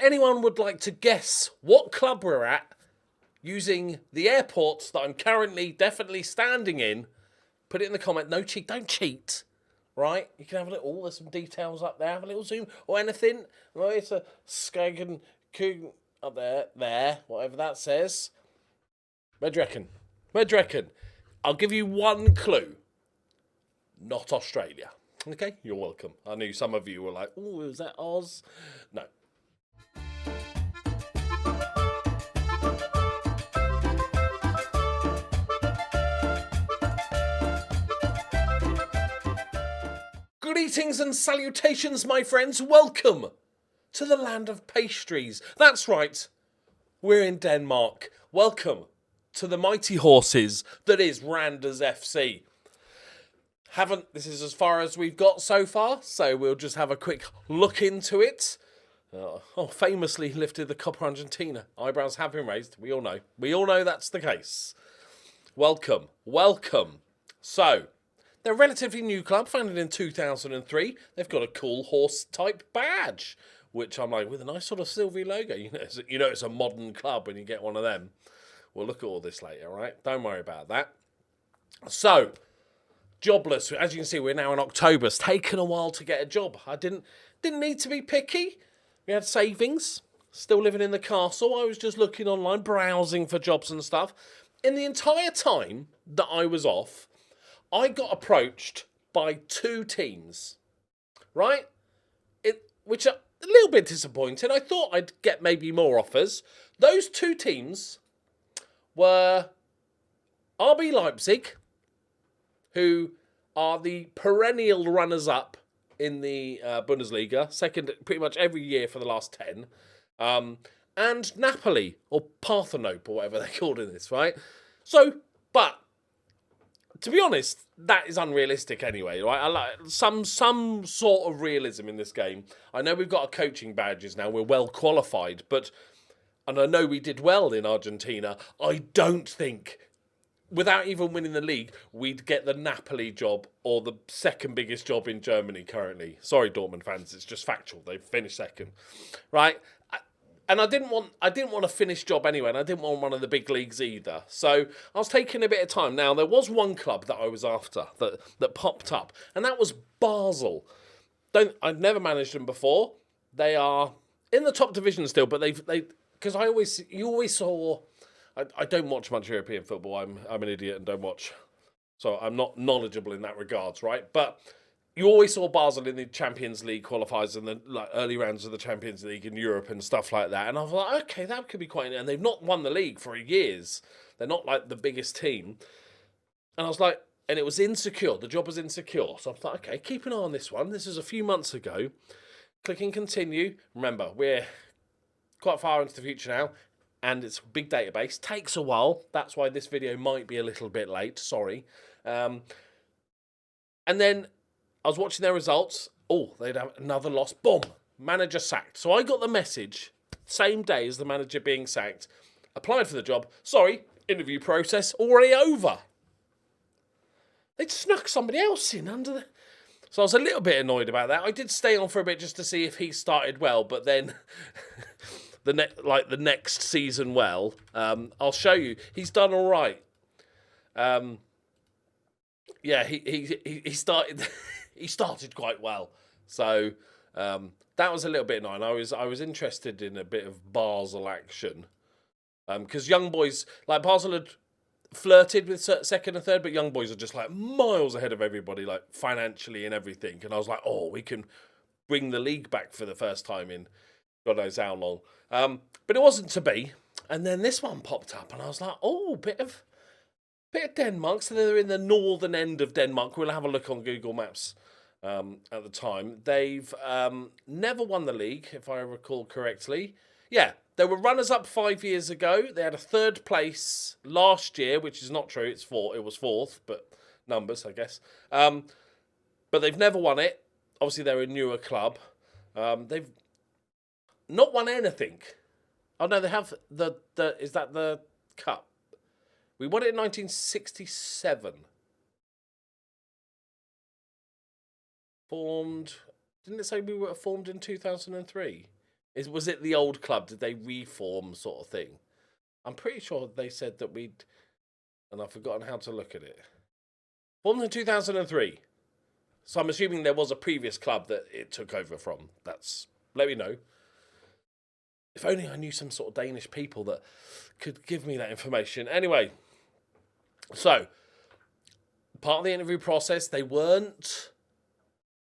anyone would like to guess what club we're at using the airport that I'm currently definitely standing in, put it in the comment. No cheat, don't cheat. Right? You can have a little, there's some details up there, have a little zoom or anything. Right, it's a Skagen up there, whatever that says. Where do you reckon? Where do you reckon? I'll give you one clue. Not Australia. Okay, you're welcome. I knew some of you were like, oh, is that Oz? No. Greetings and salutations, my friends. Welcome to the land of pastries. That's right. We're in Denmark. Welcome to the mighty horses that is Randers FC. This is as far as we've got so far, so we'll just have a quick look into it. Famously lifted the Copa Argentina. Eyebrows have been raised. We all know. We all know that's the case. Welcome. Welcome. So, they're a relatively new club, founded in 2003. They've got a cool horse-type badge, which I'm like, with a nice sort of silvery logo. You know it's a modern club when you get one of them. We'll look at all this later, all right? Don't worry about that. So, jobless. As you can see, we're now in October. It's taken a while to get a job. I didn't need to be picky. We had savings. Still living in the castle. I was just looking online, browsing for jobs and stuff. In the entire time that I was off, I got approached by 2 teams, right? Which are a little bit disappointing. I thought I'd get maybe more offers. Those 2 teams were RB Leipzig, who are the perennial runners-up in the Bundesliga, second pretty much every year for the last 10, and Napoli, or Parthenope, or whatever they're called in this, right? So, but to be honest, that is unrealistic anyway, right? I like some sort of realism in this game. I know we've got our coaching badges now, we're well qualified, and I know we did well in Argentina. I don't think, without even winning the league, we'd get the Napoli job or the second biggest job in Germany currently. Sorry, Dortmund fans, it's just factual. They've finished second, right? And I didn't want a finished job anyway, and I didn't want one of the big leagues either. So I was taking a bit of time. Now, there was one club that I was after that popped up, and that was Basel. I've never managed them before. They are in the top division still, but because you always saw. I don't watch much European football. I'm an idiot and don't watch, so I'm not knowledgeable in that regards, right? But you always saw Basel in the Champions League qualifiers and the early rounds of the Champions League in Europe and stuff like that. And I was like, okay, that could be quite. And they've not won the league for years. They're not like the biggest team. And I was like, and it was insecure. The job was insecure. So I thought, okay, keep an eye on this one. This is a few months ago. Clicking continue. Remember, we're quite far into the future now. And it's a big database. Takes a while. That's why this video might be a little bit late. Sorry. And then I was watching their results. Oh, they'd have another loss. Boom. Manager sacked. So I got the message, same day as the manager being sacked. Applied for the job. Sorry, interview process already over. They'd snuck somebody else in under the... So I was a little bit annoyed about that. I did stay on for a bit just to see if he started well, but then... the next season well. I'll show you. He's done all right. Yeah, he started he started quite well. So that was a little bit annoying. I was interested in a bit of Basel action. Because young boys, like Basel had flirted with second and third, but young boys are just like miles ahead of everybody, like financially and everything. And I was like, oh, we can bring the league back for the first time in God knows how long. But it wasn't to be. And then this one popped up and I was like, oh, bit of Denmark. So they're in the northern end of Denmark. We'll have a look on Google Maps at the time. They've never won the league, if I recall correctly. Yeah, they were runners-up 5 years ago. They had a 3rd place last year, which is not true. It was 4th, but numbers, I guess. But they've never won it. Obviously, they're a newer club. They've not won anything. Oh, no, they have is that the cup? We won it in 1967. Formed, didn't it say we were formed in 2003? Was it the old club? Did they reform sort of thing? I'm pretty sure they said that we'd... And I've forgotten how to look at it. Formed in 2003. So I'm assuming there was a previous club that it took over from. Let me know. If only I knew some sort of Danish people that could give me that information. Anyway, so part of the interview process, I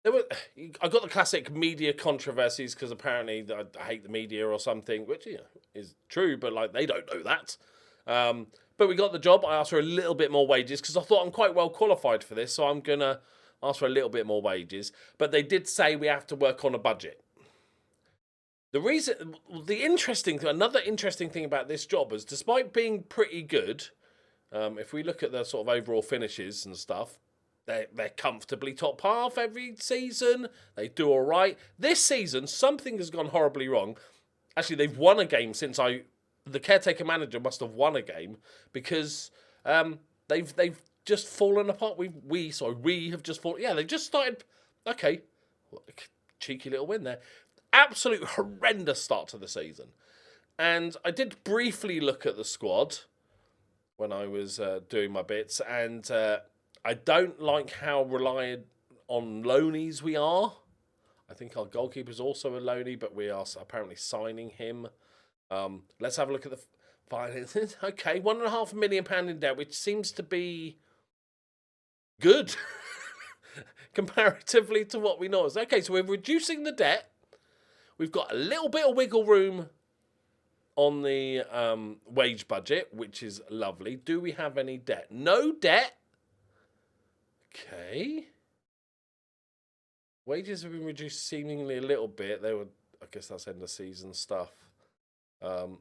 got the classic media controversies because apparently I hate the media or something, which is true, but like they don't know that. But we got the job. I asked for a little bit more wages because I thought I'm quite well qualified for this, so I'm gonna ask for a little bit more wages. But they did say we have to work on a budget. Another interesting thing about this job is, despite being pretty good, if we look at the sort of overall finishes and stuff, they're comfortably top half every season. They do all right. This season, something has gone horribly wrong. Actually, they've won a game since the caretaker manager must have won a game because they've just fallen apart. We have just fallen. Yeah, they've just started. Okay, cheeky little win there. Absolute horrendous start to the season. And I did briefly look at the squad when I was doing my bits, and I don't like how reliant on loanies we are. I think our goalkeeper's also a loanee, but we are apparently signing him. Let's have a look at the finances. Okay, £1.5 million in debt, which seems to be good comparatively to what we know. Okay, so we're reducing the debt. We've got a little bit of wiggle room on the wage budget, which is lovely. Do we have any debt? No debt. Okay. Wages have been reduced seemingly a little bit. I guess that's end of season stuff. Our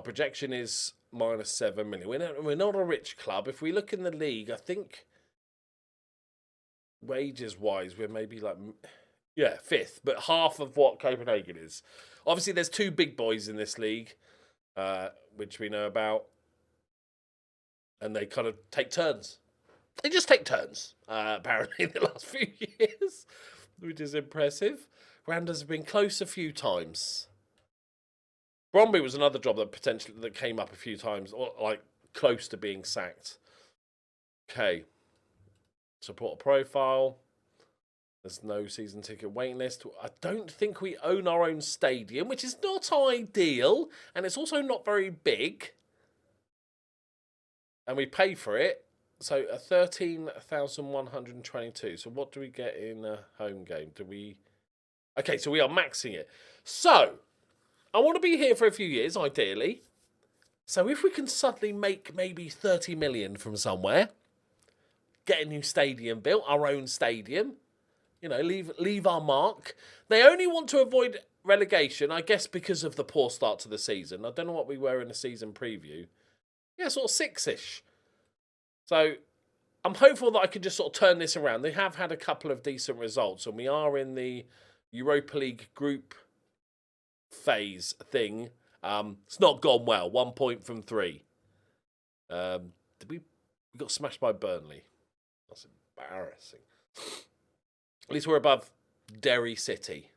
projection is -7 million. We're not a rich club. If we look in the league, I think wages-wise, we're maybe like... Yeah, 5th, but half of what Copenhagen is. Obviously, there's 2 big boys in this league, which we know about. And they kind of take turns. They just take turns, apparently, in the last few years, which is impressive. Randers have been close a few times. Bromby was another job that came up a few times, or like close to being sacked. Okay. Support profile. There's no season ticket waiting list. I don't think we own our own stadium, which is not ideal. And it's also not very big. And we pay for it. So 13,122. So what do we get in a home game? Okay, so we are maxing it. So I want to be here for a few years, ideally. So if we can suddenly make maybe 30 million from somewhere, get a new stadium built, our own stadium, leave our mark. They only want to avoid relegation, I guess, because of the poor start to the season. I don't know what we were in the season preview. Yeah, sort of 6-ish. So I'm hopeful that I can just sort of turn this around. They have had a couple of decent results, and we are in the Europa League group phase thing. It's not gone well. 1 point from 3. We got smashed by Burnley. That's embarrassing. At least we're above Derry City.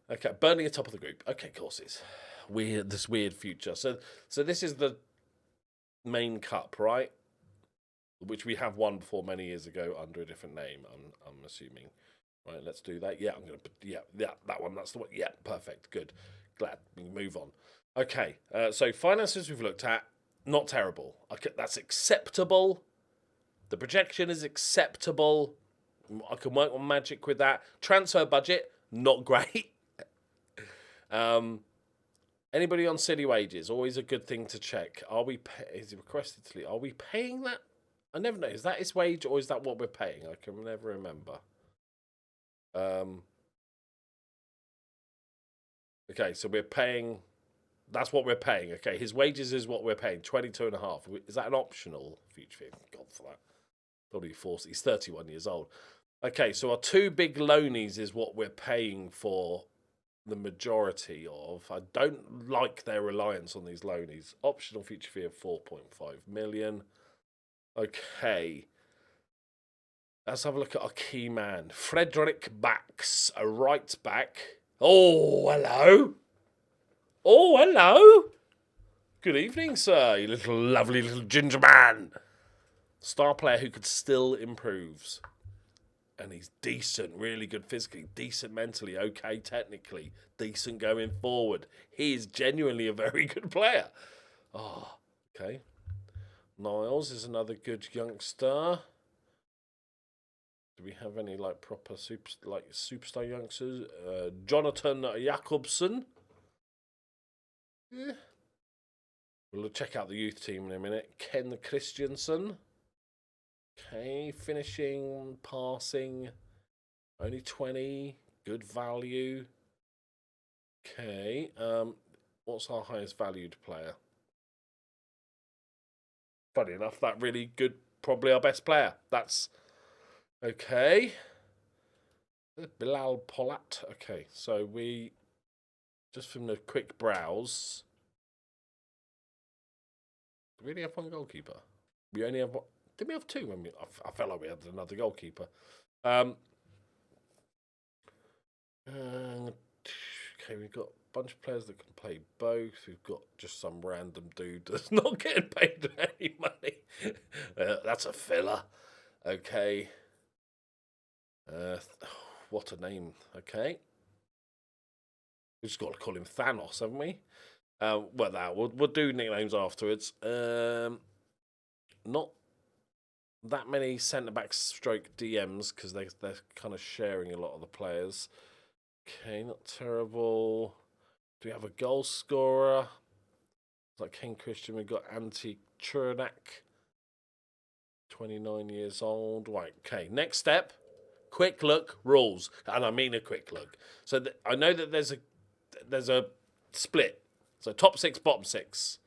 Okay, Burnley at top of the group. Okay, of course it's this weird future. So this is the main cup, right? Which we have won before many years ago under a different name. I'm assuming. Right, let's do that. Yeah, that one. That's the one. Yeah, perfect. Good. Glad we can move on. Okay, so finances we've looked at, not terrible. Okay, that's acceptable. The projection is acceptable. I can work on magic with that. Transfer budget, not great. Anybody on silly wages? Always a good thing to check. Is it requested to leave? Are we paying that? I never know. Is that his wage or is that what we're paying? I can never remember. Okay, so we're paying. That's what we're paying. Okay, his wages is what we're paying. 22.5. Is that an optional future fee? God for that. Thought he forced. He's 31 years old. Okay, so our 2 big loanies is what we're paying for the majority of. I don't like their reliance on these loanies. Optional future fee of 4.5 million. Okay. Let's have a look at our key man. Frederick Bax, a right back. Oh, hello. Oh, hello. Good evening, sir, you little lovely little ginger man. Star player who could still improve. And he's decent, really good physically, decent mentally, okay technically, decent going forward. He is genuinely a very good player. Oh, okay. Niles is another good youngster. Do we have any like proper superstar youngsters? Jonathan Jakobsen. Yeah. We'll check out the youth team in a minute. Ken Christiansen. Okay, finishing, passing, only 20, good value. Okay, what's our highest valued player? Funny enough, that really good, probably our best player. That's okay. Bilal Polat. Okay, so we just from the quick browse. Do we only have one goalkeeper? We only have one. Did we have two? When I felt like we had another goalkeeper. Okay, we've got a bunch of players that can play both. We've got just some random dude that's not getting paid any money. That's a filler. Okay. What a name. Okay. We've just got to call him Thanos, haven't we? We'll do nicknames afterwards. Not that many centre-back stroke DMs because they're kind of sharing a lot of the players. Okay, not terrible. Do we have a goal scorer? Like Ken Christian, we've got Antti Churanak, 29 years old. Right, okay, next step. Quick look, rules. And I mean a quick look. So I know that there's a split. So top six, bottom six.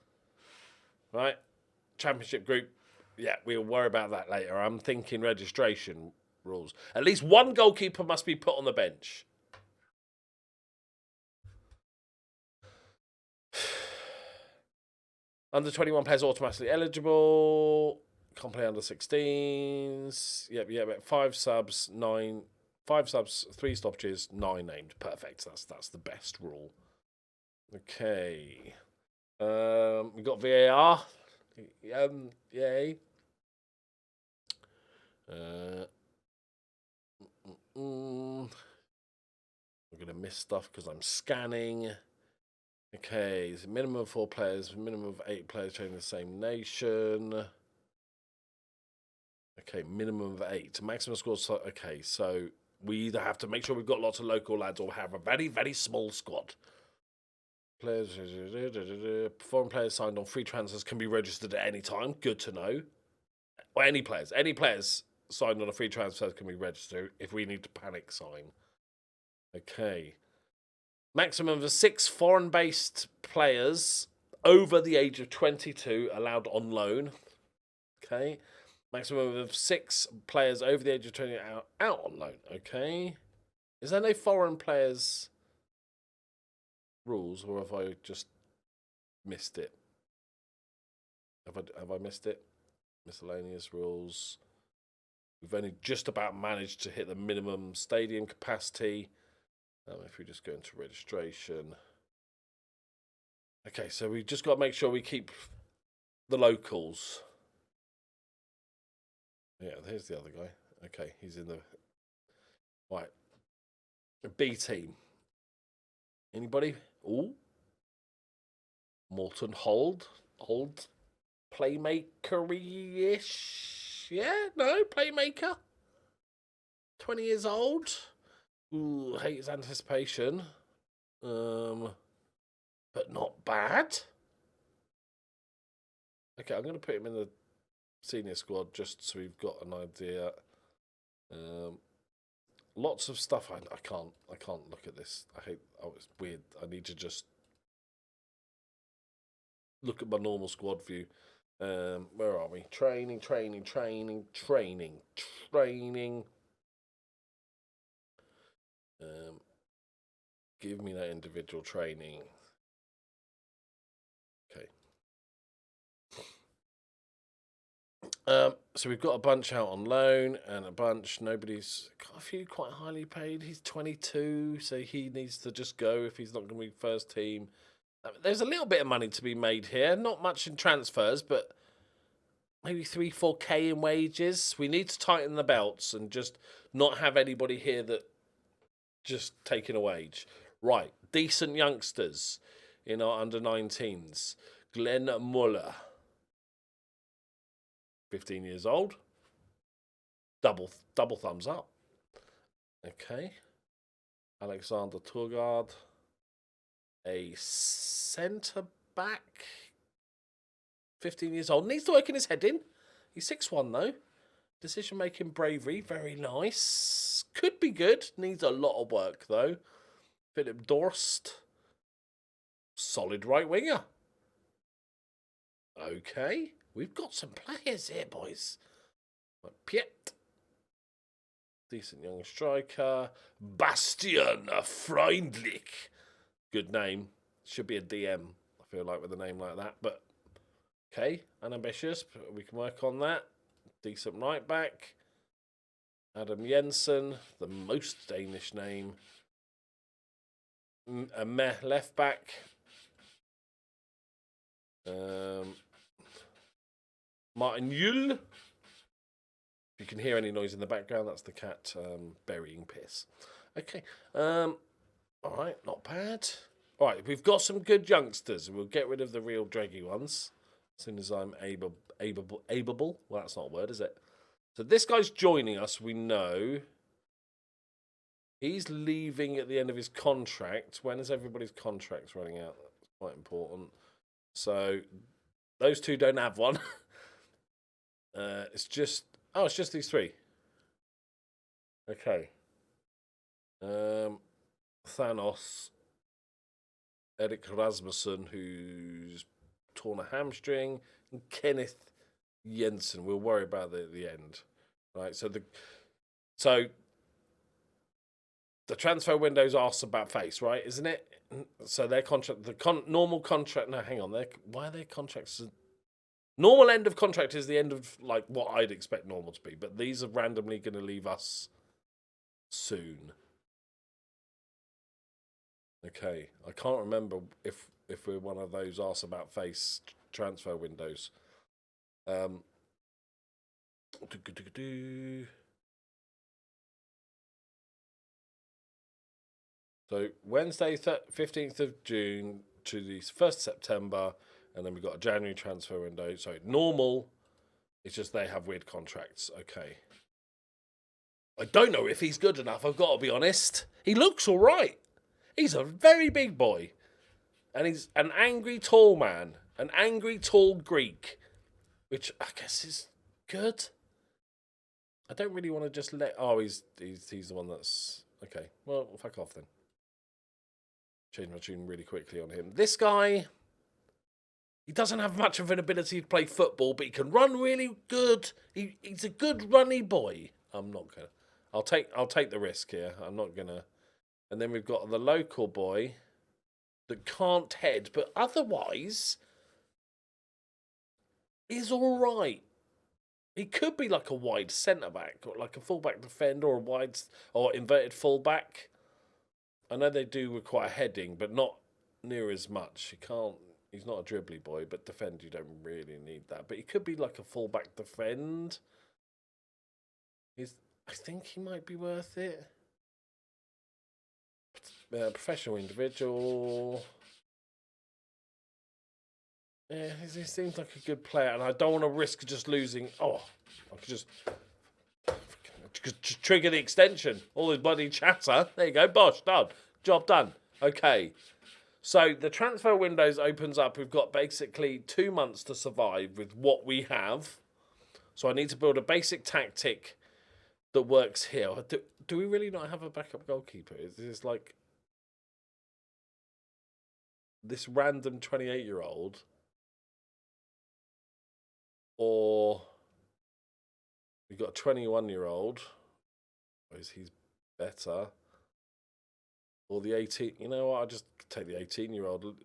Right? Championship group. Yeah, we'll worry about that later. I'm thinking registration rules. At least one goalkeeper must be put on the bench. Under 21 players automatically eligible. Can't play under 16s. Yep. 5 subs, 3 stoppages, 9 named. Perfect. That's the best rule. Okay. We got VAR. Yay. I'm gonna miss stuff because I'm scanning. Okay, it's a minimum of 4 players, minimum of 8 players training the same nation. Okay, minimum of 8. Maximum scores. Okay, so we either have to make sure we've got lots of local lads or have a very, very small squad. Players, foreign players signed on free transfers can be registered at any time. Good to know. Or any players signed on a free transfer can be registered if we need to panic sign. Okay. Maximum of 6 foreign-based players over the age of 22 allowed on loan. Okay. Maximum of 6 players over the age of 20 out on loan. Okay. Is there no foreign players rules, or have I just missed it? Have I missed it? Miscellaneous rules. We've only just about managed to hit the minimum stadium capacity. If we just go into registration. Okay, so we just got to make sure we keep the locals. Yeah, there's the other guy. Okay, he's in the... Right. B team. Anybody? Ooh. Morton Hold. Playmaker-ish. Yeah, no, playmaker. 20 years old. Ooh, hate his anticipation. But not bad. Okay, I'm going to put him in the senior squad just so we've got an idea. Lots of stuff. I can't look at this. It's weird. I need to just look at my normal squad view. Where are we? Training. Give me that individual training. Okay. So we've got a bunch out on loan and a bunch. Nobody's got a few quite highly paid. He's 22, so he needs to just go if he's not going to be first team. There's a little bit of money to be made here. Not much in transfers, but maybe 3-4K in wages. We need to tighten the belts and just not have anybody here that just taking a wage. Right, decent youngsters in our under-19s. Glenn Muller, 15 years old. Double thumbs up. Okay. Alexander Turgard, a centre back. 15 years old. Needs to work in his head in. He's 6'1", though. Decision-making bravery. Very nice. Could be good. Needs a lot of work, though. Philip Dorst. Solid right winger. Okay. We've got some players here, boys. Piet. Decent young striker. Bastian Freundlich. Good name. Should be a DM, I feel like, with a name like that. But, okay. Unambitious. We can work on that. Decent right back. Adam Jensen. The most Danish name. A meh left back. Martin Yule. If you can hear any noise in the background, that's the cat burying piss. Okay. All right, not bad. All right, we've got some good youngsters. We'll get rid of the real draggy ones as soon as I'm able. Well, that's not a word, is it? So this guy's joining us, we know. He's leaving at the end of his contract. When is everybody's contracts running out? That's quite important. So those two don't have one. It's just these three. Okay. Thanos, Erik Rasmussen, who's torn a hamstring, and Kenneth Jensen. We'll worry about that at the end, right? So the transfer window's arse about face, right? Isn't it? So their contract, normal contract. No, hang on. Why are their contracts? Normal end of contract is the end of like what I'd expect normal to be, but these are randomly going to leave us soon. Okay, I can't remember if we're one of those arse about face transfer windows. So Wednesday, 15th of June to the 1st September, and then we've got a January transfer window. So normal, it's just they have weird contracts. Okay. I don't know if he's good enough, I've got to be honest. He looks all right. He's a very big boy. And he's an angry tall man. An angry tall Greek. Which I guess is good. I don't really want to just let... Oh, he's the one that's... Okay, well, fuck off then. Change my tune really quickly on him. This guy... He doesn't have much of an ability to play football, but he can run really good. He's a good runny boy. I'm not gonna... I'll take the risk here. I'm not gonna... And then we've got the local boy that can't head, but otherwise is all right. He could be like a wide centre-back, or like a full-back defender, or a wide or inverted full-back. I know they do require heading, but not near as much. He can't. He's not a dribbly boy, but defend you don't really need that. But he could be like a full-back defend. I think he might be worth it. Professional individual. Yeah, he seems like a good player, and I don't want to risk just losing. Oh, I could just trigger the extension. All this bloody chatter. There you go, bosh, done. Job done. Okay. So the transfer windows opens up. We've got basically 2 months to survive with what we have. So I need to build a basic tactic that works here. Do we really not have a backup goalkeeper? Is this like this random 28-year-old? Or we've got a 21-year-old. He's better. Or the 18... You know what? I'll just take the 18-year-old.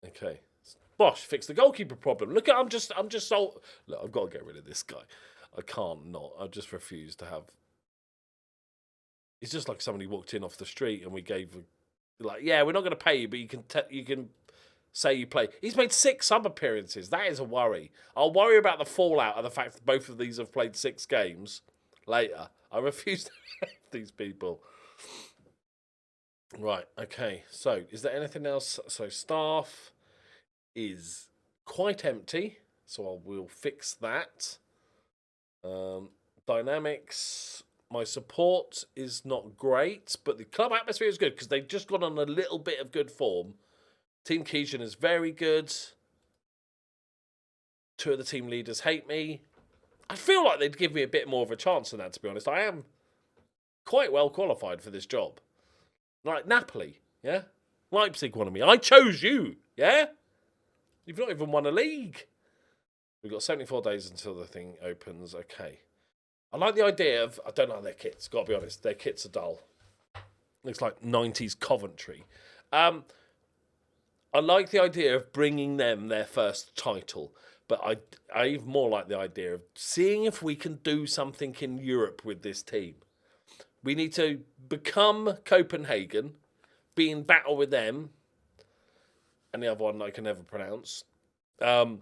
Okay. Bosh, fix the goalkeeper problem. Look, I'm just so... Look, I've got to get rid of this guy. I can't not. I just refuse to have... It's just like somebody walked in off the street and we gave... Like, yeah, we're not going to pay you, but you can say you play. He's made 6 sub appearances. That is a worry. I'll worry about the fallout of the fact that both of these have played 6 games later. I refuse to have these people. Right, okay. So, is there anything else? So, staff is quite empty. So, we'll fix that. Dynamics... My support is not great, but the club atmosphere is good because they've just gone on a little bit of good form. Team Keyshan is very good. 2 of the team leaders hate me. I feel like they'd give me a bit more of a chance than that, to be honest. I am quite well qualified for this job. Like Napoli, yeah? Leipzig wanted me. I chose you, yeah? You've not even won a league. We've got 74 days until the thing opens. Okay. I like the idea of... I don't like their kits, got to be honest. Their kits are dull. Looks like 90s Coventry. I like the idea of bringing them their first title. But I even more like the idea of seeing if we can do something in Europe with this team. We need to become Copenhagen, be in battle with them, and the other one I can never pronounce. And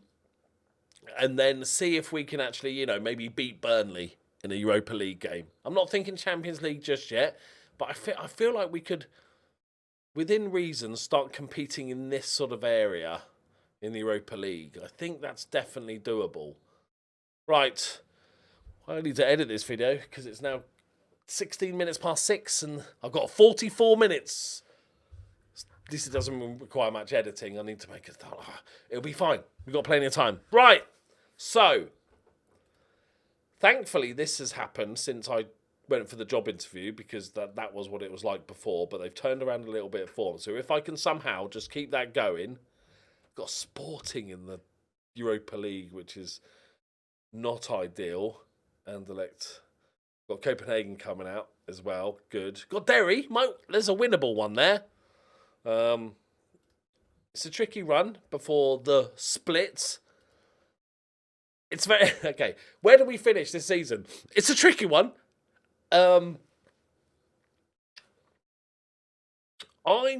then see if we can actually, you know, maybe beat Burnley in a Europa League game. I'm not thinking Champions League just yet, but I feel like we could, within reason, start competing in this sort of area in the Europa League. I think that's definitely doable. Right. I need to edit this video because it's now 16 minutes past 6 and I've got 44 minutes. This doesn't require much editing. I need to make it... It'll be fine. We've got plenty of time. Right. So... Thankfully, this has happened since I went for the job interview because that was what it was like before, but they've turned around a little bit of form. So if I can somehow just keep that going, I've got Sporting in the Europa League, which is not ideal. And got Copenhagen coming out as well. Good. Got Derry. There's a winnable one there. It's a tricky run before the splits. It's very... Okay, where do we finish this season? It's a tricky one. I'm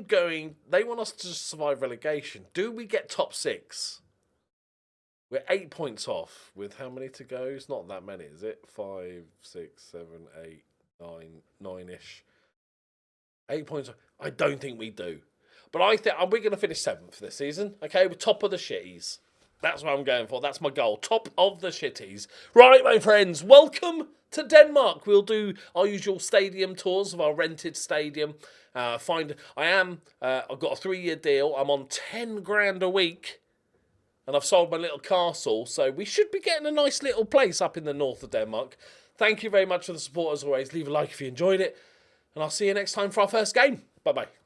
going... They want us to survive relegation. Do we get top 6? We're 8 points off with how many to go? It's not that many, is it? 5, 6, 7, 8, 9, 9-ish. 8 points off. I don't think we do. But I think we're going to finish 7th this season. Okay, we're top of the shitties. That's what I'm going for. That's my goal. Top of the shitties. Right, my friends. Welcome to Denmark. We'll do our usual stadium tours of our rented stadium. I've got a 3-year deal. I'm on 10 grand a week. And I've sold my little castle. So we should be getting a nice little place up in the north of Denmark. Thank you very much for the support as always. Leave a like if you enjoyed it. And I'll see you next time for our first game. Bye-bye.